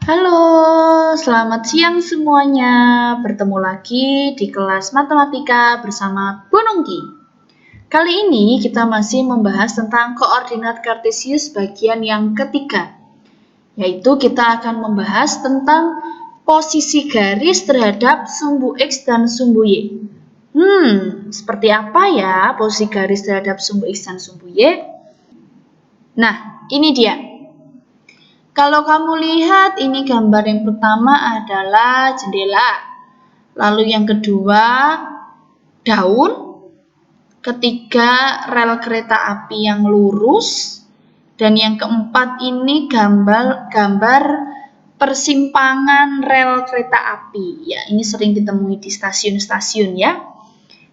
Halo, selamat siang semuanya. Bertemu lagi di kelas matematika bersama Bu Nungki. Kali ini kita masih membahas tentang koordinat kartesius bagian yang ketiga, yaitu kita akan membahas tentang posisi garis terhadap sumbu X dan sumbu Y. Seperti apa ya posisi garis terhadap sumbu X dan sumbu Y? Nah, ini dia. Kalau kamu lihat, ini gambar yang pertama adalah jendela. Lalu yang kedua, daun. Ketiga, rel kereta api yang lurus. Dan yang keempat ini gambar persimpangan rel kereta api. Ya, ini sering ditemui di stasiun-stasiun ya.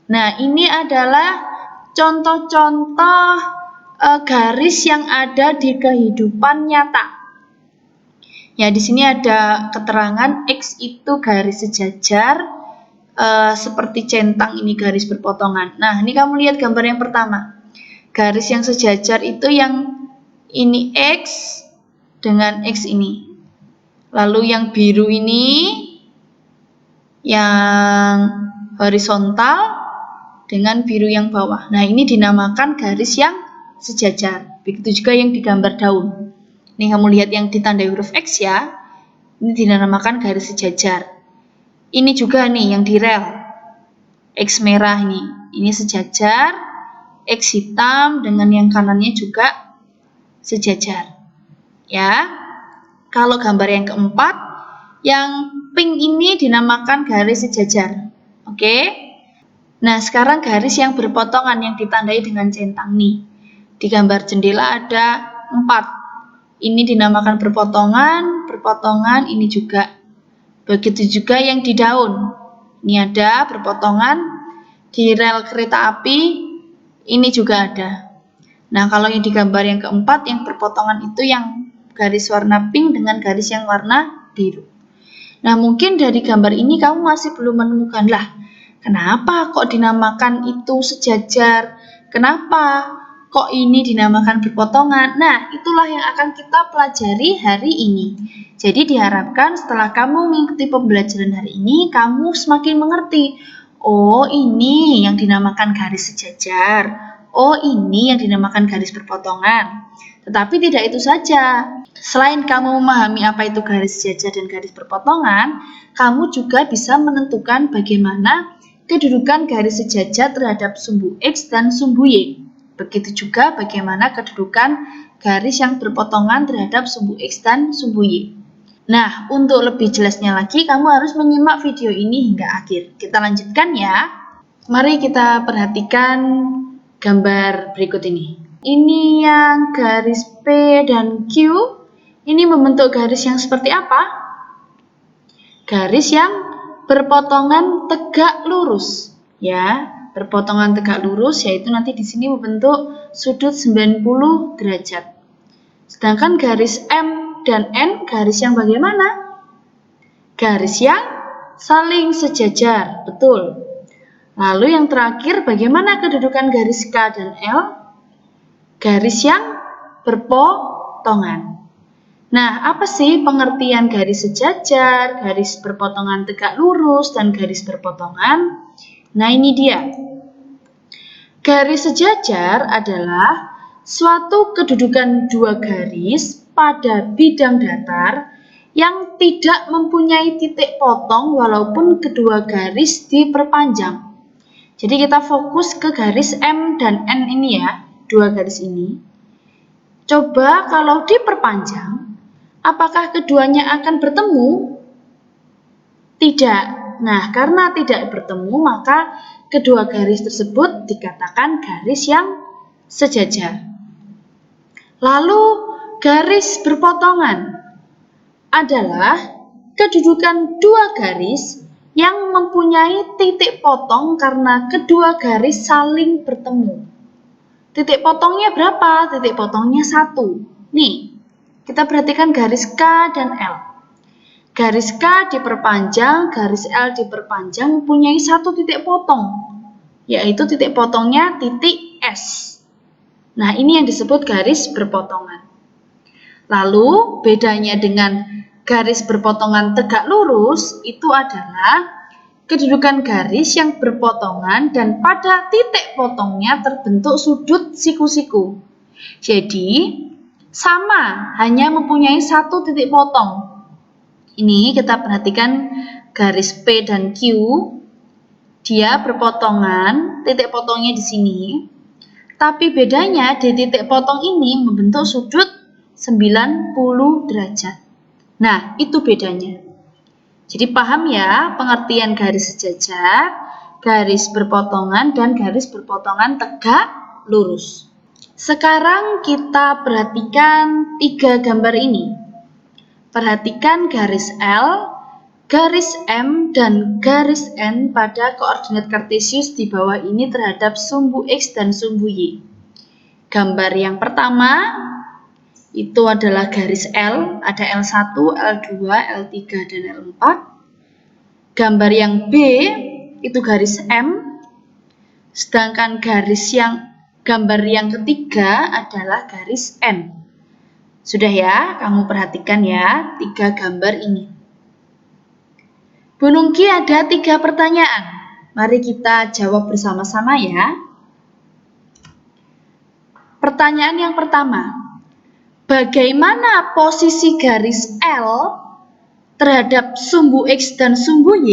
Nah, ini adalah contoh-contoh garis yang ada di kehidupan nyata. Ya, di sini ada keterangan X itu garis sejajar seperti centang, ini garis berpotongan. Nah, ini kamu lihat gambar yang pertama. Garis yang sejajar itu yang ini X dengan X ini. Lalu yang biru ini yang horizontal dengan biru yang bawah. Nah, ini dinamakan garis yang sejajar. Begitu juga yang digambar daun. Ini kamu lihat yang ditandai huruf X ya. Ini dinamakan garis sejajar. Ini juga nih yang di rel. X merah ini. Ini sejajar. X hitam dengan yang kanannya juga sejajar. Ya. Kalau gambar yang keempat, yang pink ini dinamakan garis sejajar. Oke. Nah, sekarang garis yang berpotongan yang ditandai dengan centang nih. Di gambar jendela ada 4. Ini dinamakan berpotongan ini juga. Begitu juga yang di daun. Ini ada berpotongan, di rel kereta api ini juga ada. Nah, kalau yang di gambar yang keempat, yang berpotongan itu yang garis warna pink dengan garis yang warna biru. Nah, mungkin dari gambar ini kamu masih belum menemukan lah, kenapa kok dinamakan itu sejajar? Kenapa kok ini dinamakan berpotongan? Nah, itulah yang akan kita pelajari hari ini. Jadi diharapkan setelah kamu mengikuti pembelajaran hari ini, kamu semakin mengerti. Oh, ini yang dinamakan garis sejajar. Oh, ini yang dinamakan garis berpotongan. Tetapi tidak itu saja. Selain kamu memahami apa itu garis sejajar dan garis berpotongan, kamu juga bisa menentukan bagaimana kedudukan garis sejajar terhadap sumbu X dan sumbu Y. Begitu juga bagaimana kedudukan garis yang berpotongan terhadap sumbu X dan sumbu Y. Nah, untuk lebih jelasnya lagi, kamu harus menyimak video ini hingga akhir. Kita lanjutkan ya. Mari kita perhatikan gambar berikut ini. Ini yang garis P dan Q. Ini membentuk garis yang seperti apa? Garis yang berpotongan tegak lurus. Ya, berpotongan tegak lurus yaitu nanti di sini membentuk sudut 90 derajat. Sedangkan garis M dan N garis yang bagaimana? Garis yang saling sejajar, betul. Lalu yang terakhir, bagaimana kedudukan garis K dan L? Garis yang berpotongan. Nah, apa sih pengertian garis sejajar, garis berpotongan tegak lurus, dan garis berpotongan? Nah, ini dia. Garis sejajar adalah suatu kedudukan dua garis pada bidang datar yang tidak mempunyai titik potong walaupun kedua garis diperpanjang. Jadi kita fokus ke garis M dan N ini ya, dua garis ini. Coba kalau diperpanjang, apakah keduanya akan bertemu? Tidak. Nah, karena tidak bertemu, maka kedua garis tersebut dikatakan garis yang sejajar. Lalu, garis berpotongan adalah kedudukan dua garis yang mempunyai titik potong karena kedua garis saling bertemu. Titik potongnya berapa? Titik potongnya 1. Nih, kita perhatikan garis K dan L. Garis K diperpanjang, garis L diperpanjang mempunyai satu titik potong, yaitu titik potongnya titik S. Nah, ini yang disebut garis berpotongan. Lalu, bedanya dengan garis berpotongan tegak lurus itu adalah kedudukan garis yang berpotongan dan pada titik potongnya terbentuk sudut siku-siku. Jadi, sama, hanya mempunyai satu titik potong. Ini kita perhatikan garis P dan Q, dia berpotongan, titik potongnya di sini. Tapi bedanya di titik potong ini membentuk sudut 90 derajat. Nah, itu bedanya. Jadi paham ya pengertian garis sejajar, garis berpotongan, dan garis berpotongan tegak lurus. Sekarang kita perhatikan 3 gambar ini. Perhatikan garis L, garis M, dan garis N pada koordinat kartesius di bawah ini terhadap sumbu X dan sumbu Y. Gambar yang pertama itu adalah garis L, ada L1, L2, L3, dan L4. Gambar yang B itu garis M, sedangkan gambar yang ketiga adalah garis N. Sudah ya, kamu perhatikan ya 3 gambar ini. Bu Nungki ada 3 pertanyaan. Mari kita jawab bersama-sama ya. Pertanyaan yang pertama, bagaimana posisi garis L terhadap sumbu X dan sumbu Y?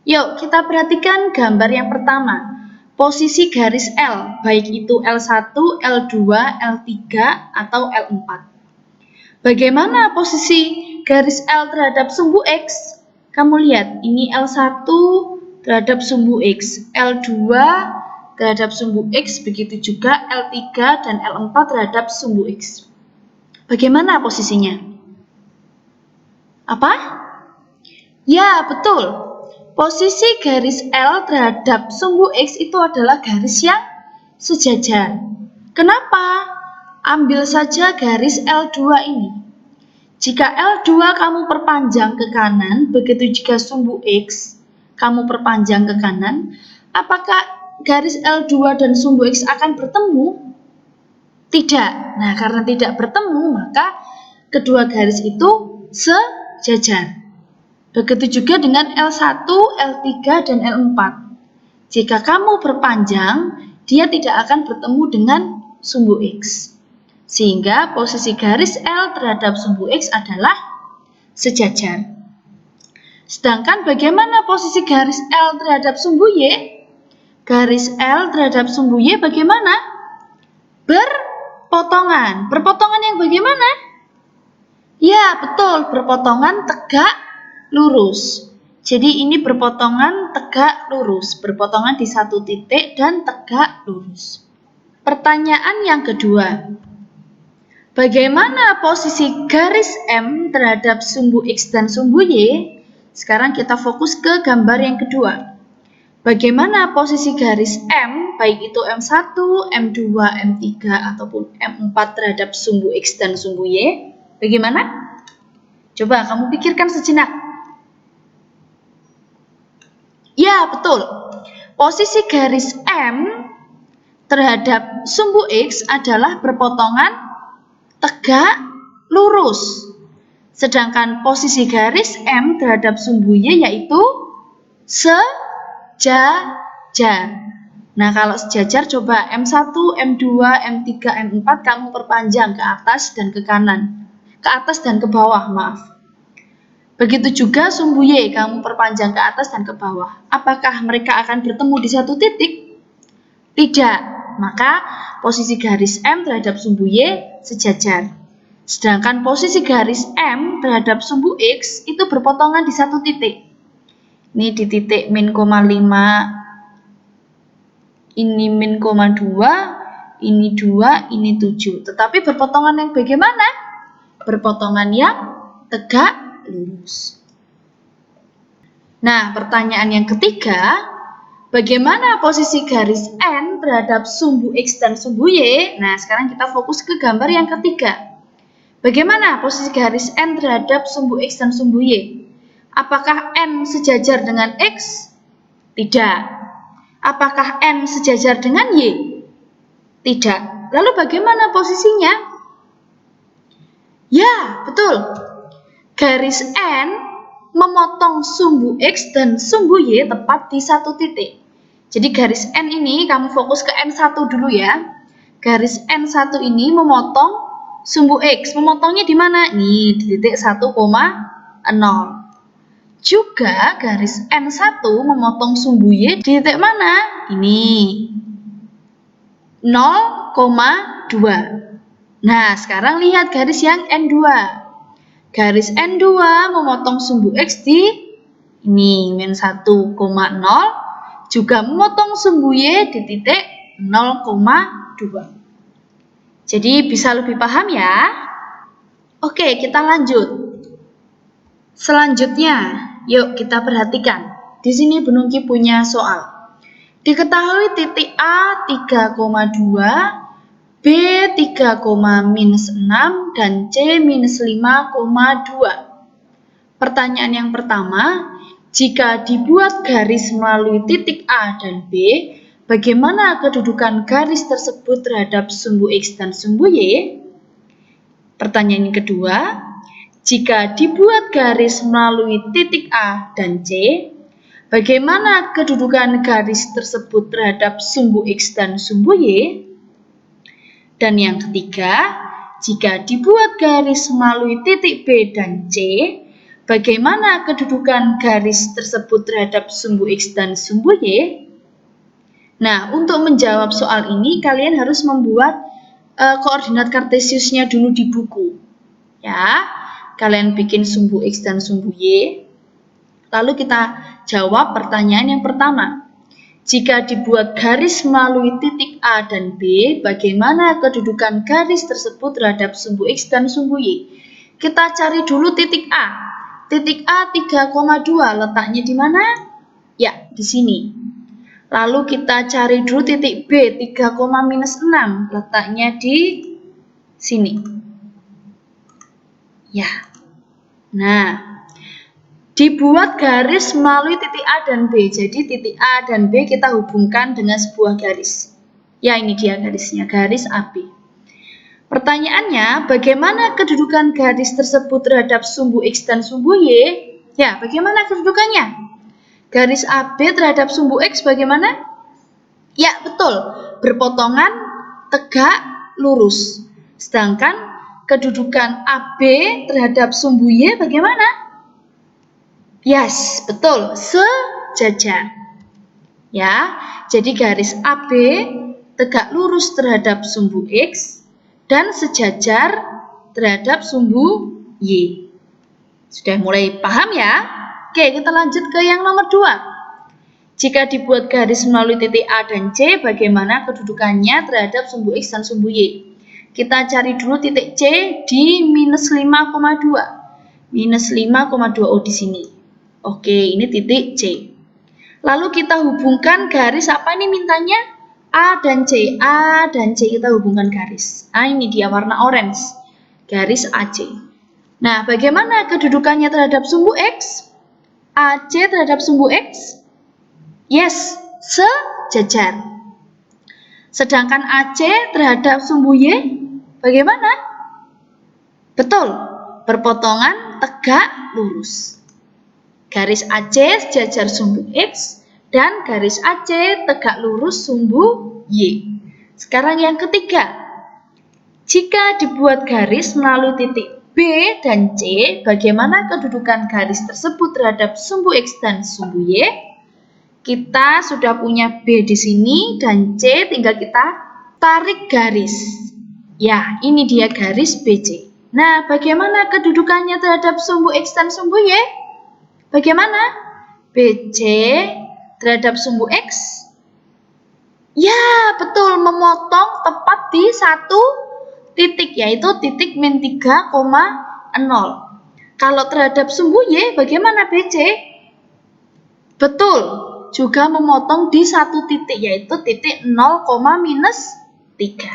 Yuk kita perhatikan gambar yang pertama. Posisi garis L, baik itu L1, L2, L3, atau L4. Bagaimana posisi garis L terhadap sumbu X? Kamu lihat, ini L1 terhadap sumbu X, L2 terhadap sumbu X, begitu juga L3 dan L4 terhadap sumbu X. Bagaimana posisinya? Apa? Ya, betul. Posisi garis L terhadap sumbu X itu adalah garis yang sejajar. Kenapa? Ambil saja garis L2 ini. Jika L2 kamu perpanjang ke kanan, begitu juga sumbu X kamu perpanjang ke kanan, apakah garis L2 dan sumbu X akan bertemu? Tidak. Nah, karena tidak bertemu, maka kedua garis itu sejajar. Begitu juga dengan L1, L3, dan L4. Jika kamu perpanjang, dia tidak akan bertemu dengan sumbu X. Sehingga posisi garis L terhadap sumbu X adalah sejajar. Sedangkan bagaimana posisi garis L terhadap sumbu Y? Garis L terhadap sumbu Y bagaimana? Berpotongan. Berpotongan yang bagaimana? Ya, betul, berpotongan tegak lurus. Jadi ini berpotongan tegak lurus, berpotongan di satu titik dan tegak lurus. Pertanyaan yang kedua, bagaimana posisi garis M terhadap sumbu X dan sumbu Y? Sekarang kita fokus ke gambar yang kedua. Bagaimana posisi garis M, baik itu M1, M2, M3, ataupun M4 terhadap sumbu X dan sumbu Y? Bagaimana? Coba kamu pikirkan sejenak. Ya, betul. Posisi garis M terhadap sumbu X adalah berpotongan tegak lurus. Sedangkan posisi garis M terhadap sumbu Y yaitu sejajar. Nah, kalau sejajar coba M1, M2, M3, M4 kamu perpanjang ke atas dan ke kanan. Ke atas dan ke bawah, maaf. Begitu juga sumbu Y, kamu perpanjang ke atas dan ke bawah. Apakah mereka akan bertemu di satu titik? Tidak. Maka posisi garis M terhadap sumbu Y sejajar. Sedangkan posisi garis M terhadap sumbu X itu berpotongan di satu titik. Ini di titik min, 5, ini min, 2, ini 2, ini 7. Tetapi berpotongan yang bagaimana? Berpotongan yang tegak lurus. Nah, pertanyaan yang ketiga, bagaimana posisi garis N terhadap sumbu X dan sumbu Y? Nah, sekarang kita fokus ke gambar yang ketiga. Bagaimana posisi garis N terhadap sumbu X dan sumbu Y? Apakah N sejajar dengan X? Tidak. Apakah N sejajar dengan Y? Tidak. Lalu bagaimana posisinya? Ya, betul. garis N memotong sumbu X dan sumbu Y tepat di satu titik. Jadi garis N ini kamu fokus ke N1 dulu ya. Garis N1 ini memotong sumbu X. Memotongnya di mana? Nih, di titik 1,0. Juga garis N1 memotong sumbu Y di titik mana? Ini. 0,2. Nah, sekarang lihat garis yang N2. Garis N2 memotong sumbu X di ini, min 1,0. Juga memotong sumbu Y di titik 0,2. Jadi bisa lebih paham ya? Oke, kita lanjut. Selanjutnya, yuk kita perhatikan. Di sini Bu Nungki punya soal. Diketahui titik A 3,2, B 3,-6 dan C minus 5,2. Pertanyaan yang pertama, jika dibuat garis melalui titik A dan B, bagaimana kedudukan garis tersebut terhadap sumbu X dan sumbu Y? Pertanyaan yang kedua, jika dibuat garis melalui titik A dan C, bagaimana kedudukan garis tersebut terhadap sumbu X dan sumbu Y? Dan yang ketiga, jika dibuat garis melalui titik B dan C, bagaimana kedudukan garis tersebut terhadap sumbu X dan sumbu Y? Nah, untuk menjawab soal ini, kalian harus membuat koordinat kartesiusnya dulu di buku. Ya, kalian bikin sumbu X dan sumbu Y. Lalu kita jawab pertanyaan yang pertama. Jika dibuat garis melalui titik A dan B, bagaimana kedudukan garis tersebut terhadap sumbu X dan sumbu Y? Kita cari dulu titik A. Titik A 3,2 letaknya di mana? Ya, di sini. Lalu kita cari dulu titik B 3,-6 letaknya di sini. Ya. Nah, dibuat garis melalui titik A dan B. Jadi titik A dan B kita hubungkan dengan sebuah garis. Ya, ini dia garisnya, garis AB. Pertanyaannya, bagaimana kedudukan garis tersebut terhadap sumbu X dan sumbu Y? Ya, bagaimana kedudukannya? Garis AB terhadap sumbu X bagaimana? Ya, betul. Berpotongan, tegak, lurus. Sedangkan kedudukan AB terhadap sumbu Y bagaimana? Yes, betul, sejajar. Ya, jadi garis AB tegak lurus terhadap sumbu X dan sejajar terhadap sumbu Y. Sudah mulai paham ya? Oke, kita lanjut ke yang nomor 2. Jika dibuat garis melalui titik A dan C, bagaimana kedudukannya terhadap sumbu X dan sumbu Y? Kita cari dulu titik C di minus 5,2. Minus 5,2, oh di sini. Oke, ini titik C. Lalu kita hubungkan garis apa ini mintanya? A dan C. A dan C kita hubungkan garis. Ah, ini dia warna orange. Garis AC. Nah, bagaimana kedudukannya terhadap sumbu X? AC terhadap sumbu X? Yes, sejajar. Sedangkan AC terhadap sumbu Y bagaimana? Betul, berpotongan, tegak, lurus. Garis AC sejajar sumbu X dan garis AC tegak lurus sumbu Y. Sekarang yang ketiga. Jika dibuat garis melalui titik B dan C, bagaimana kedudukan garis tersebut terhadap sumbu X dan sumbu Y? Kita sudah punya B di sini dan C, tinggal kita tarik garis. Ya, ini dia garis BC. Nah, bagaimana kedudukannya terhadap sumbu X dan sumbu Y? Bagaimana? BC terhadap sumbu X? Ya, betul, memotong tepat di satu titik, yaitu titik min 3,0. Kalau terhadap sumbu Y, bagaimana BC? Betul, juga memotong di satu titik, yaitu titik 0,-3.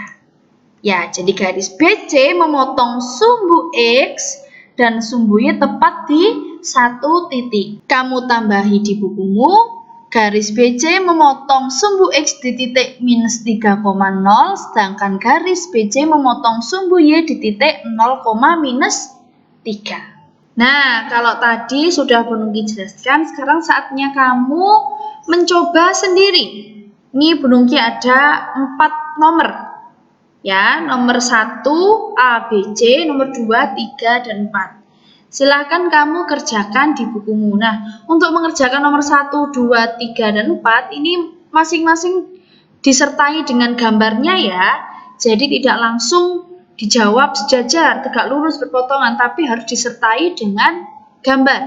Ya, jadi garis BC memotong sumbu X dan sumbu Y tepat di satu titik. Kamu tambahi di bukumu, garis BC memotong sumbu X di titik minus 3,0, sedangkan garis BC memotong sumbu Y di titik 0,-3. Nah, kalau tadi sudah Bu Nungki jelaskan, sekarang saatnya kamu mencoba sendiri. Ini Bu Nungki ada 4 nomor. Ya, nomor 1 A, B, C, nomor 2, 3, dan 4. Silahkan kamu kerjakan di bukumu. Nah, untuk mengerjakan nomor 1, 2, 3, dan 4, ini masing-masing disertai dengan gambarnya ya. Jadi tidak langsung dijawab sejajar, tegak lurus, berpotongan, tapi harus disertai dengan gambar.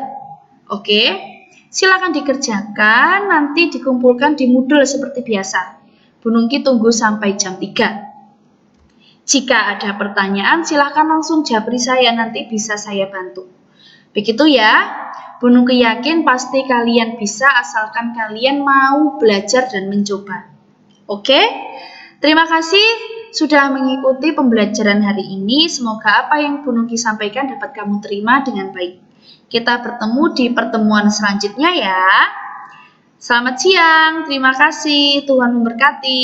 Oke, silakan dikerjakan, nanti dikumpulkan di Moodle seperti biasa. Bu Nungki tunggu sampai jam 3. Jika ada pertanyaan, silakan langsung japri saya, nanti bisa saya bantu. Begitu ya, Bu Nungki yakin pasti kalian bisa asalkan kalian mau belajar dan mencoba. Oke, terima kasih sudah mengikuti pembelajaran hari ini. Semoga apa yang Bu Nungki sampaikan dapat kamu terima dengan baik. Kita bertemu di pertemuan selanjutnya ya. Selamat siang, terima kasih, Tuhan memberkati.